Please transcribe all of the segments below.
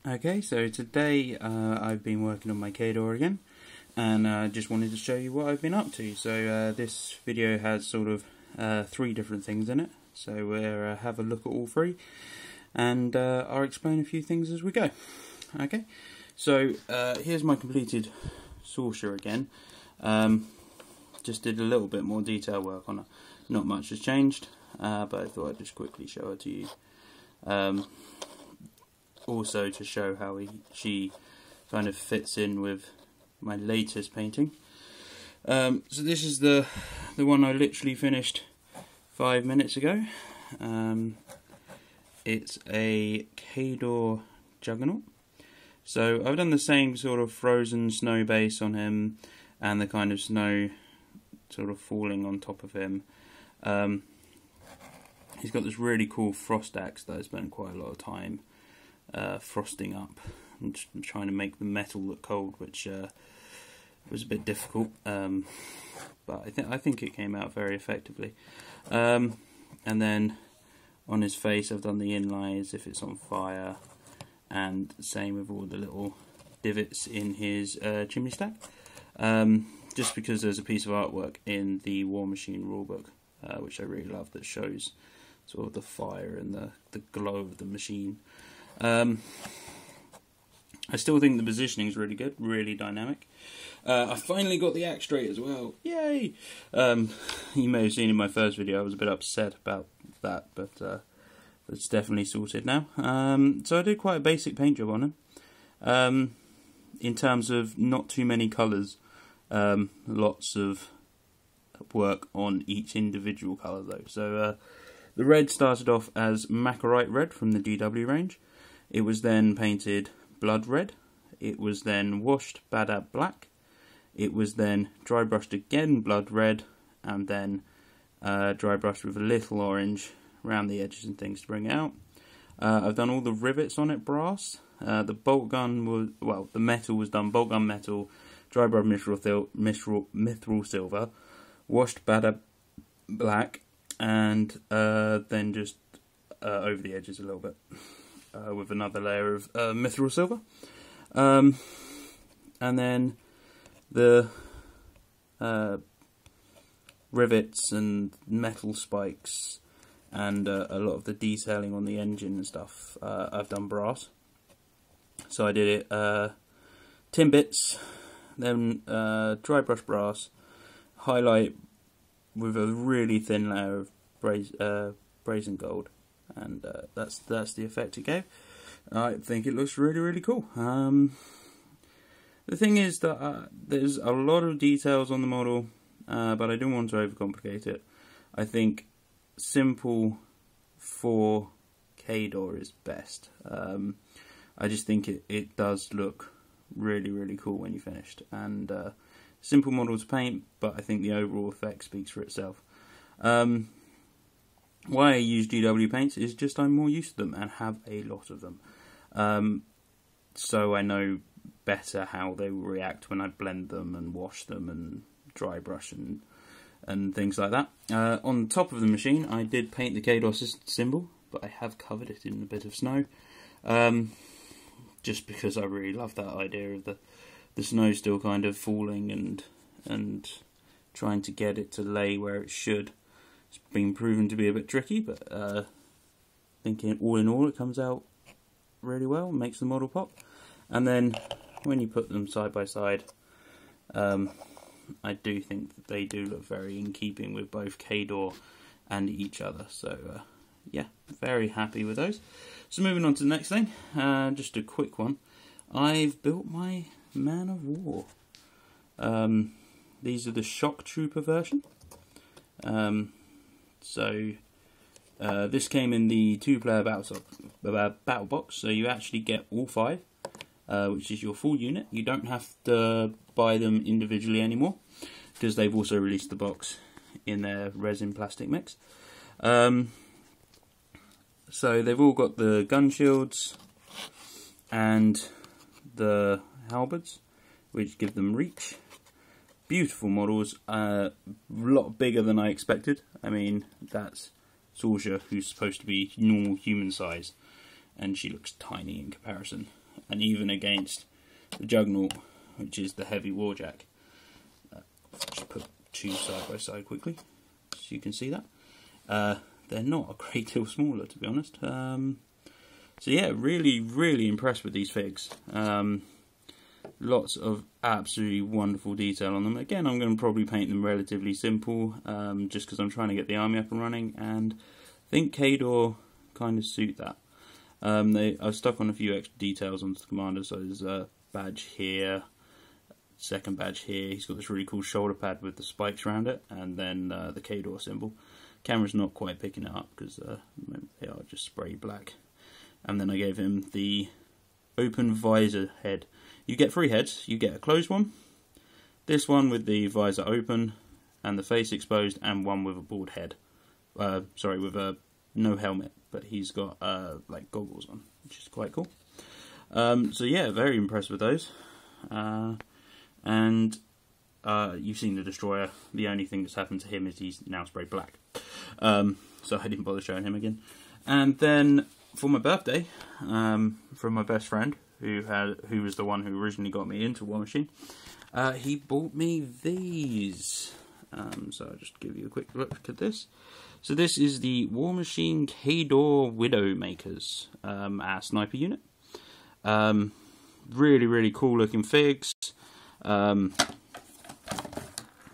Okay, so today I've been working on my Khador again, and I just wanted to show you what I've been up to. So this video has sort of three different things in it, so we'll have a look at all three, and I'll explain a few things as we go. Okay, so here's my completed saucer again. Just did a little bit more detail work on it. Not much has changed, but I thought I'd just quickly show it to you. Also to show how she kind of fits in with my latest painting. So this is the one I literally finished 5 minutes ago. It's a Khador Juggernaut. So I've done the same sort of frozen snow base on him, and the kind of snow sort of falling on top of him. He's got this really cool frost axe that I spent quite a lot of time frosting up and trying to make the metal look cold, which was a bit difficult, but I think it came out very effectively. And then on his face I've done the inlay as if it's on fire, and same with all the little divots in his chimney stack, just because there's a piece of artwork in the Warmachine rulebook which I really love, that shows sort of the fire and the glow of the machine. I still think the positioning is really good, really dynamic. I finally got the axe straight as well, yay! You may have seen in my first video I was a bit upset about that, but it's definitely sorted now. So I did quite a basic paint job on him, in terms of not too many colours, lots of work on each individual colour though. So the red started off as Macarite Red from the DW range. It was then painted Blood Red. It was then washed Badab Black. It was then dry brushed again Blood Red, and then dry brushed with a little orange around the edges and things to bring it out. I've done all the rivets on it brass. The bolt gun was, well, the metal was done bolt gun metal, dry brushed mithril silver, washed Badab Black, and then just over the edges a little bit. With another layer of mithril silver, and then the rivets and metal spikes and a lot of the detailing on the engine and stuff I've done brass. So I did it tin bits, then dry brush brass, highlight with a really thin layer of brazen gold. And that's the effect it gave. I think it looks really, really cool. The thing is that there's a lot of details on the model, but I don't want to overcomplicate it. I think simple for Khador is best. I just think it does look really, really cool when you're finished. And simple model to paint, but I think the overall effect speaks for itself. Why I use GW paints is just I'm more used to them and have a lot of them. So I know better how they will react when I blend them and wash them and dry brush and things like that. On top of the machine I did paint the Khador symbol, but I have covered it in a bit of snow. Just because I really love that idea of the snow still kind of falling and trying to get it to lay where it should. It's been proven to be a bit tricky, but thinking all in all it comes out really well, makes the model pop. And then when you put them side by side, I do think that they do look very in keeping with both Khador and each other. So yeah, very happy with those. So moving on to the next thing, just a quick one. I've built my Man of War. These are the Shock Trooper version. So this came in the 2-player battle box, so you actually get all 5, which is your full unit. You don't have to buy them individually anymore, because they've also released the box in their resin plastic mix. So they've all got the gun shields and the halberds, which give them reach. Beautiful models, a lot bigger than I expected. I mean, that's Sorja, who's supposed to be normal human size, and she looks tiny in comparison. and even against the Juggernaut, which is the heavy Warjack. Just put two side by side quickly, so you can see that. They're not a great deal smaller, to be honest. So yeah, really impressed with these figs. Lots of absolutely wonderful detail on them. Again, I'm going to probably paint them relatively simple, just because I'm trying to get the army up and running, and I think Khador kind of suit that. I've stuck on a few extra details onto the commander, so there's a badge here, second badge here. He's got this really cool shoulder pad with the spikes around it, and then the Khador symbol. Camera's not quite picking it up because they are just spray black. And then I gave him the open visor head. You get 3 heads. You get a closed one, this one with the visor open and the face exposed, and one with a bald head. Sorry, with a no helmet, but he's got like goggles on, which is quite cool. So yeah, very impressed with those. And you've seen the Destroyer. The only thing that's happened to him is he's now sprayed black. So I didn't bother showing him again. And then for my birthday, from my best friend, who was the one who originally got me into Warmachine, he bought me these. So I'll just give you a quick look at this. So this is the Warmachine Khador Widowmakers, our sniper unit. Really cool looking figs.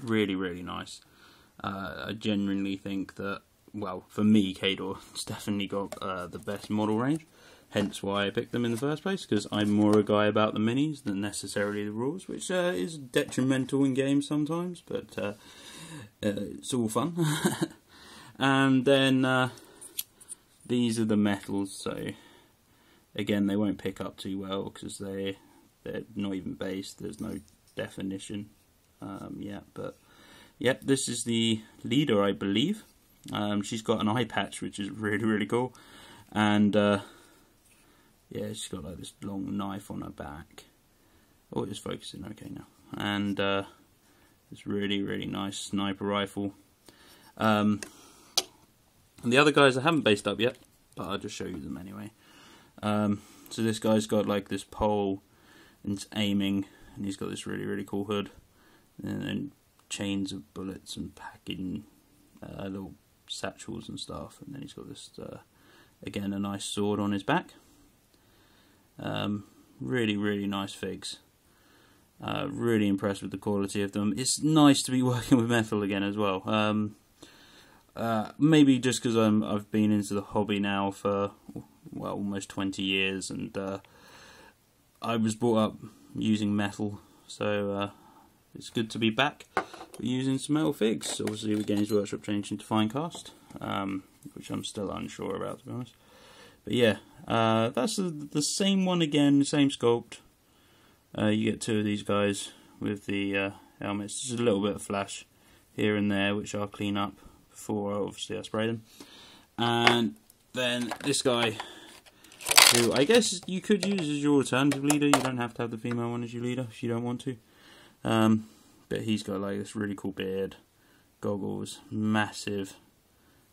Really nice. I genuinely think that, well, for me, Khador's definitely got the best model range. Hence why I picked them in the first place, because I'm more a guy about the minis than necessarily the rules, which is detrimental in games sometimes, but it's all fun. And then these are the metals, so again they won't pick up too well because they're not even based, there's no definition yet, but yep, this is the leader, I believe. She's got an eye patch, which is really cool, and yeah, she's got like this long knife on her back. Oh, it's focusing okay now. And this really nice sniper rifle. And the other guys I haven't based up yet, but I'll just show you them anyway. So this guy's got like this pole, and it's aiming, and he's got this really cool hood, and then chains of bullets and packing little satchels and stuff, and then he's got this again a nice sword on his back. Really nice figs. Really impressed with the quality of them. It's nice to be working with metal again as well. Maybe just because I've been into the hobby now for, well, almost 20 years, and I was brought up using metal, so it's good to be back using some metal figs. Obviously with Games Workshop changing to Finecast, which I'm still unsure about, to be honest. But yeah, that's the same one again, same sculpt. You get 2 of these guys with the helmets. Just a little bit of flash here and there, which I'll clean up before obviously I spray them. And then this guy, who I guess you could use as your alternative leader. You don't have to have the female one as your leader if you don't want to. But he's got like this really cool beard, goggles, massive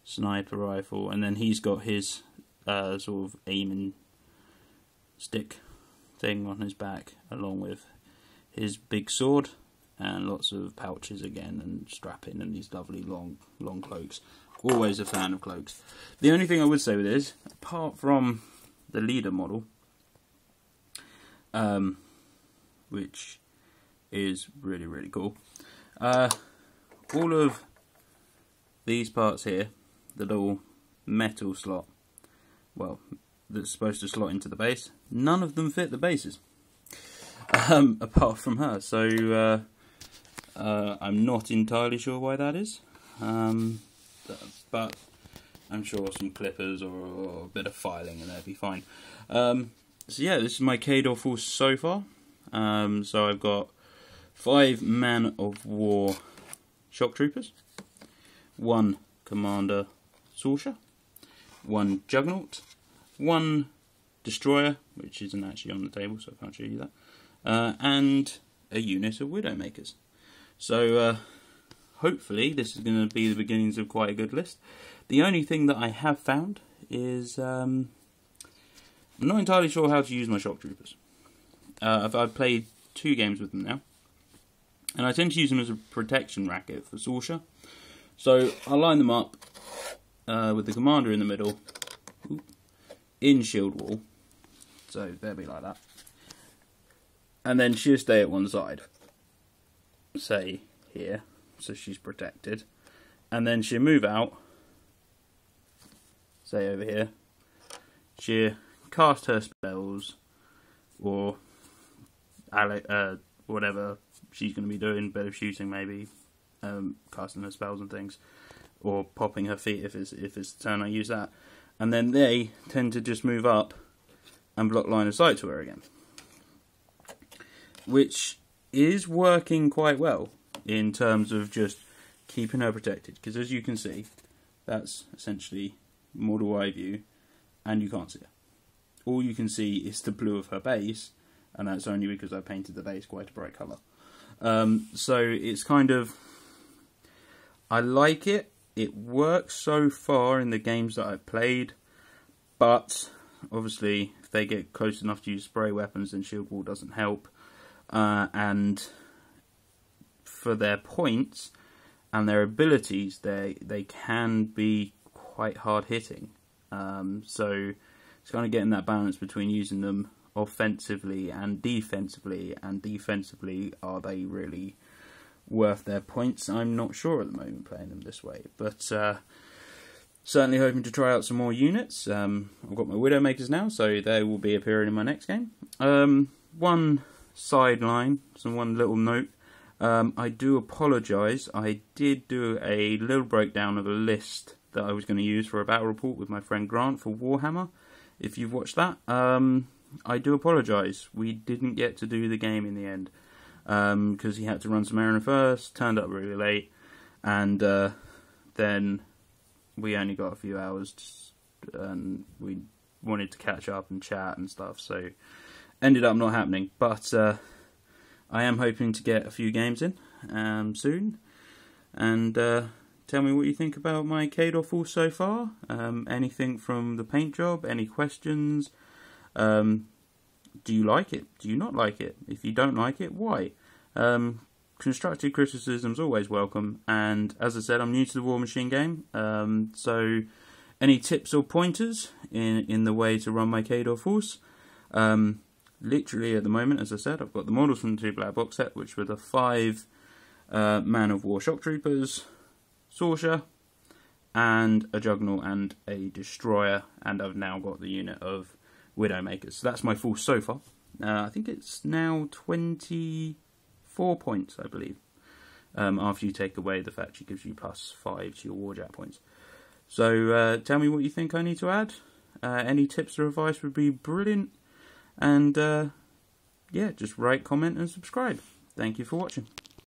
sniper rifle, and then he's got his sort of aiming stick thing on his back, along with his big sword, and lots of pouches again, and strapping, and these lovely long cloaks. Always a fan of cloaks. The only thing I would say with this, apart from the leader model, which is really cool, all of these parts here, the little metal slot, well, that's supposed to slot into the base, none of them fit the bases, apart from her. So I'm not entirely sure why that is, but I'm sure some clippers or a bit of filing and that'd be fine. So yeah, this is my Khador force so far. So I've got 5 Man of War Shock Troopers, 1 Commander Sorsha, 1 Juggernaut, 1 Destroyer, which isn't actually on the table, so I can't show you that, and a unit of Widowmakers. So hopefully this is going to be the beginnings of quite a good list. The only thing that I have found is I'm not entirely sure how to use my Shock Troopers. I've played 2 games with them now, and I tend to use them as a protection racket for Sorsha. So I line them up with the commander in the middle, in shield wall, so they'll be like that, and then she'll stay at one side, say here, so she's protected, and then she'll move out, say over here, she'll cast her spells, or whatever she's going to be doing, bit of shooting maybe, casting her spells and things, or popping her feet if it's the turn I use that, and then they tend to just move up and block line of sight to her again, which is working quite well in terms of just keeping her protected, because as you can see, that's essentially model eye view, and you can't see her. All you can see is the blue of her base, and that's only because I painted the base quite a bright colour. So it's kind of, I like it. It works so far in the games that I've played, but obviously if they get close enough to use spray weapons, then shield wall doesn't help. And for their points and their abilities, they can be quite hard hitting. So it's kind of getting that balance between using them offensively and defensively are they really worth their points? I'm not sure at the moment playing them this way, but certainly hoping to try out some more units. I've got my Widowmakers now, so they will be appearing in my next game. One sideline, one little note, I do apologise, I did do a little breakdown of a list that I was going to use for a battle report with my friend Grant for Warhammer. If you've watched that, I do apologise. We didn't get to do the game in the end because he had to run some errand first, turned up really late, and then we only got a few hours and we wanted to catch up and chat and stuff, so ended up not happening. But I am hoping to get a few games in soon, and tell me what you think about my Khador Force so far. Anything from the paint job? Any questions? Do you like it? Do you not like it? If you don't like it, why? Constructive criticism's always welcome, and as I said, I'm new to the War Machine game, so any tips or pointers in the way to run my Khador Force? Literally at the moment, as I said, I've got the models from the 2 Black Box set, which were the 5 Man of War Shock Troopers, Sorsha, and a Juggernaut and a Destroyer, and I've now got the unit of Widowmakers. So that's my force so far. I think it's now 24 points, I believe, after you take away the fact she gives you +5 to your Warjack points. So tell me what you think I need to add. Any tips or advice would be brilliant. And yeah, just rate, comment and subscribe. Thank you for watching.